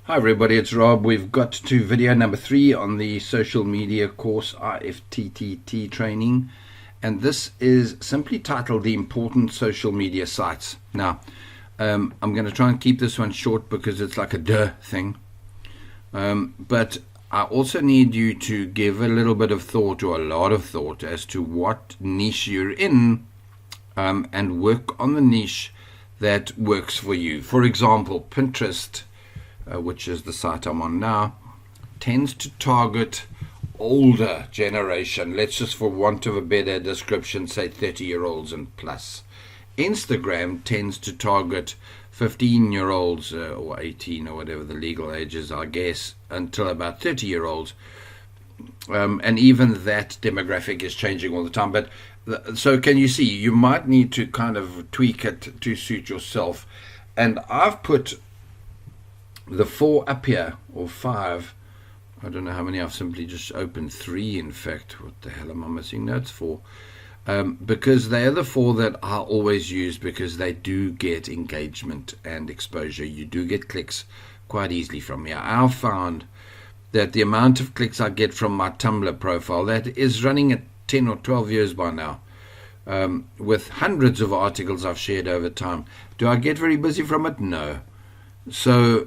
Hi everybody, it's Rob. We've got to video number 3 on the social media course IFTTT training, and this is simply titled The Important Social Media Sites. Now, I'm going to try and keep this one short because it's like a duh thing, but I also need you to give a little bit of thought, or a lot of thought, as to what niche you're in, and work on the niche that works for you. For example, Pinterest, which is the site I'm on now, tends to target older generation. Let's just, for want of a better description, say 30-year-olds and plus. Instagram tends to target 15-year-olds or 18 or whatever the legal age is, I guess, until about 30-year-olds. And even that demographic is changing all the time. But so can you see, you might need to kind of tweak it to suit yourself. And I've put the 4 up here, or 5. I don't know how many. I've simply just opened 3, in fact. What the hell am I missing? No, it's 4. Because they are the 4 that I always use, because they do get engagement and exposure. You do get clicks quite easily from here. I've found that the amount of clicks I get from my Tumblr profile, that is running at 10 or 12 years by now, with hundreds of articles I've shared over time. Do I get very busy from it? No. So,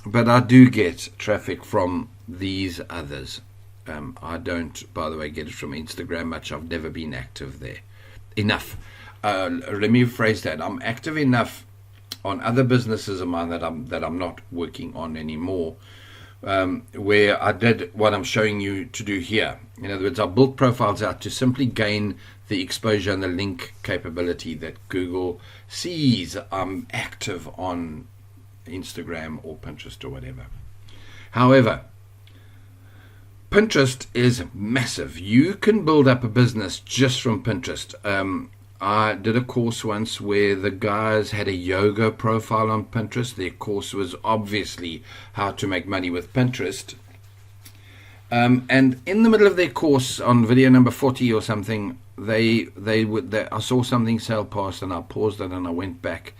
but I do get traffic from these others. I don't, by the way, get it from Instagram much. I've never been active there enough. Let me rephrase that. I'm active enough on other businesses of mine that I'm not working on anymore, where I did what I'm showing you to do here. In other words, I built profiles out to simply gain the exposure and the link capability that Google sees I'm active on Instagram or Pinterest or whatever. However, Pinterest is massive. You can build up a business just from Pinterest. I did a course once where the guys had a yoga profile on Pinterest. Their course was obviously how to make money with Pinterest. And in the middle of their course, on video number 40 or something, I saw something sail past, and I paused it and I went back.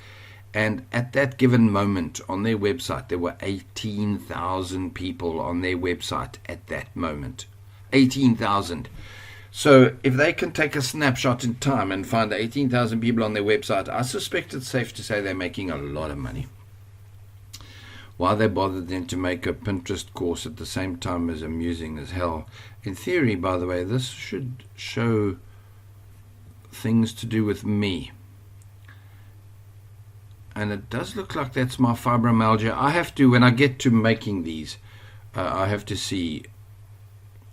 And at that given moment on their website, there were 18,000 people on their website at that moment. 18,000. So if they can take a snapshot in time and find 18,000 people on their website, I suspect it's safe to say they're making a lot of money. Why they bothered then to make a Pinterest course at the same time is amusing as hell. In theory, by the way, this should show things to do with me. And it does look like that's my fibromyalgia. I have to, when I get to making these, I have to see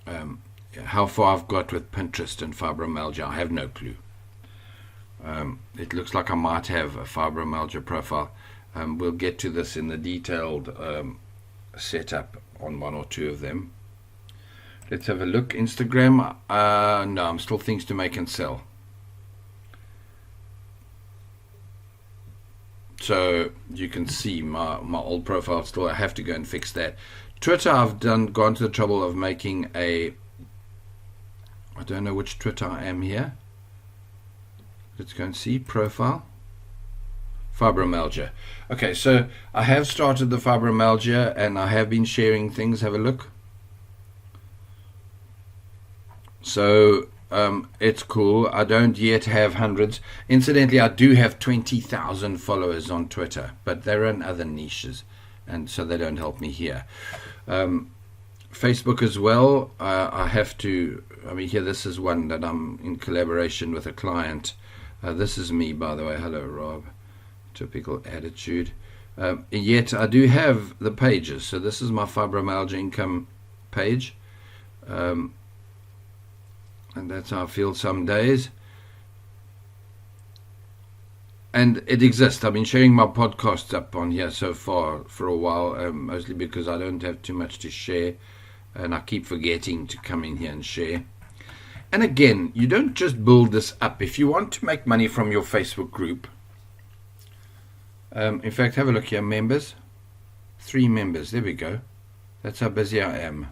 how far I've got with Pinterest and fibromyalgia. I have no clue. It looks like I might have a fibromyalgia profile. We'll get to this in the detailed setup on 1 or 2 of them. Let's have a look. Instagram. No, I'm still things to make and sell. So you can see my old profile still. I have to go and fix that. Twitter, I've gone to the trouble of making I don't know which Twitter I am here. Let's go and see profile. Fibromyalgia. Okay, so I have started the fibromyalgia and I have been sharing things. Have a look. So it's cool. I don't yet have hundreds. Incidentally, I do have 20,000 followers on Twitter, but they're in other niches, and so they don't help me here. Facebook as well. Here, this is one that I'm in collaboration with a client. This is me, by the way. Hello, Rob. Typical attitude. Yet I do have the pages. So this is my fibromyalgia income page. And that's how I feel some days. And it exists. I've been sharing my podcasts up on here so far for a while, mostly because I don't have too much to share, and I keep forgetting to come in here and share. And again, you don't just build this up. If you want to make money from your Facebook group, in fact, have a look here, members. 3 members. There we go. That's how busy I am.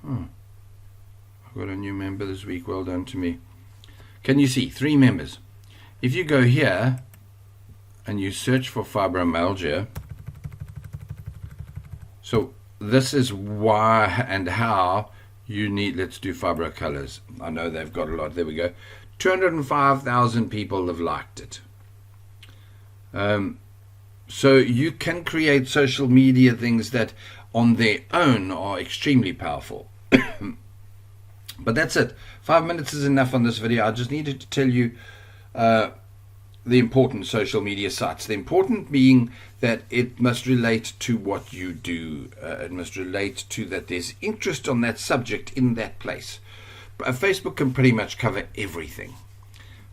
I've got a new member this week. Well done to me. Can you see? 3 members. If you go here and you search for fibromyalgia, So this is why and how you need, let's do fibro colors. I know they've got a lot. There we go. 205,000 people have liked it. So you can create social media things that on their own are extremely powerful. But that's it. 5 minutes is enough on this video. I just needed to tell you the important social media sites. The important being that it must relate to what you do. It must relate to that there's interest on that subject in that place. Facebook can pretty much cover everything.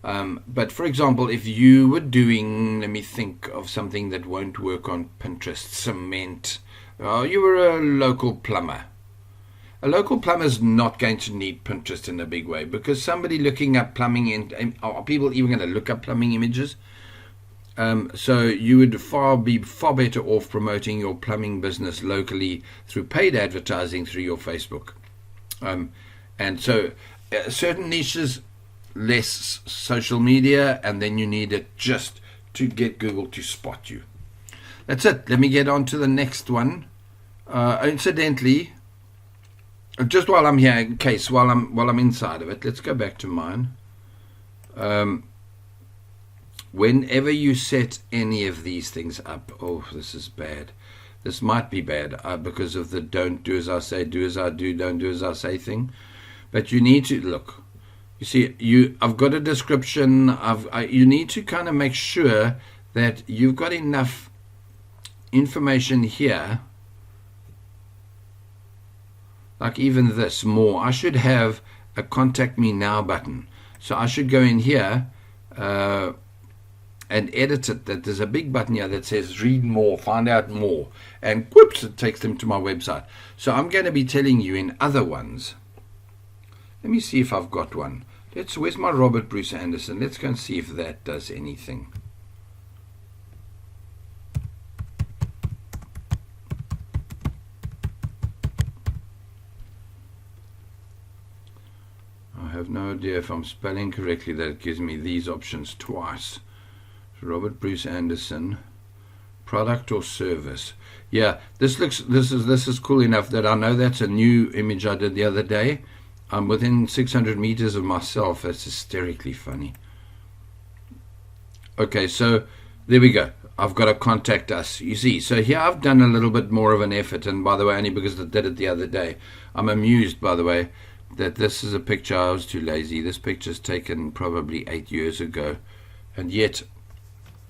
But for example, if you were doing, let me think of something that won't work on Pinterest, cement. You were a local plumber. A local plumber is not going to need Pinterest in a big way, because somebody looking up plumbing, are people even going to look up plumbing images? So you would be far better off promoting your plumbing business locally through paid advertising through your Facebook. And so certain niches, less social media, and then you need it just to get Google to spot you. That's it. Let me get on to the next one. Incidentally, just while I'm here, in case while I'm inside of it, let's go back to mine. Whenever you set any of these things up, oh, this is bad. This might be bad because of the don't do as I say, do as I do, don't do as I say thing. But you need to look. You see, I've got a description. You need to kind of make sure that you've got enough information here. Like even this, more. I should have a contact me now button. So I should go in here and edit it. That there's a big button here that says read more, find out more. And whoops, it takes them to my website. So I'm going to be telling you in other ones. Let me see if I've got one. Where's my Robert Bruce Anderson? Let's go and see if that does anything. I have no idea if I'm spelling correctly that it gives me these options twice. Robert Bruce Anderson, product or service. Yeah, this is cool enough that I know that's a new image I did the other day. I'm within 600 meters of myself. That's hysterically funny. Okay, so there we go. I've got to contact us. You see, so here I've done a little bit more of an effort, and by the way, only because I did it the other day. I'm amused, by the way, that this is a picture. I was too lazy. This picture's taken probably 8 years ago, and yet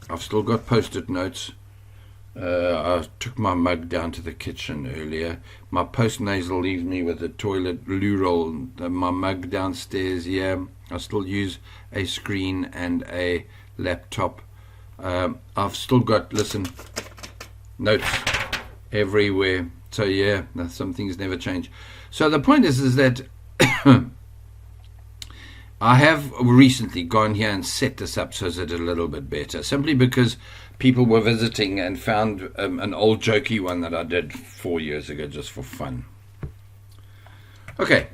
I've still got post-it notes. I took my mug down to the kitchen earlier. My post-nasal leaves me with a toilet loo roll. My mug downstairs, yeah. I still use a screen and a laptop. I've still got, listen, notes everywhere. So yeah, some things never change. So the point is that I have recently gone here and set this up so that it's a little bit better, simply because people were visiting and found an old jokey one that I did 4 years ago just for fun. Okay,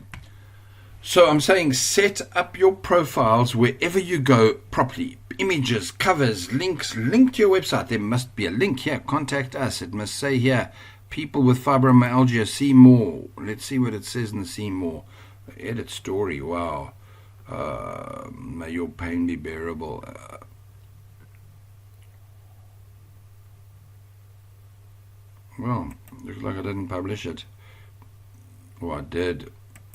so I'm saying set up your profiles wherever you go properly. Images, covers, links, link to your website. There must be a link here. Contact us. It must say here, people with fibromyalgia, see more. Let's see what it says in the see more. Edit story, wow. May your pain be bearable. Well, looks like I didn't publish it. Or I did.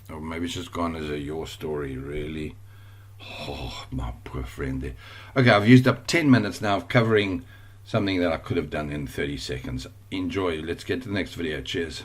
Or maybe it's just gone as a your story, really. Oh, my poor friend there. Okay, I've used up 10 minutes now of covering something that I could have done in 30 seconds. Enjoy. Let's get to the next video. Cheers.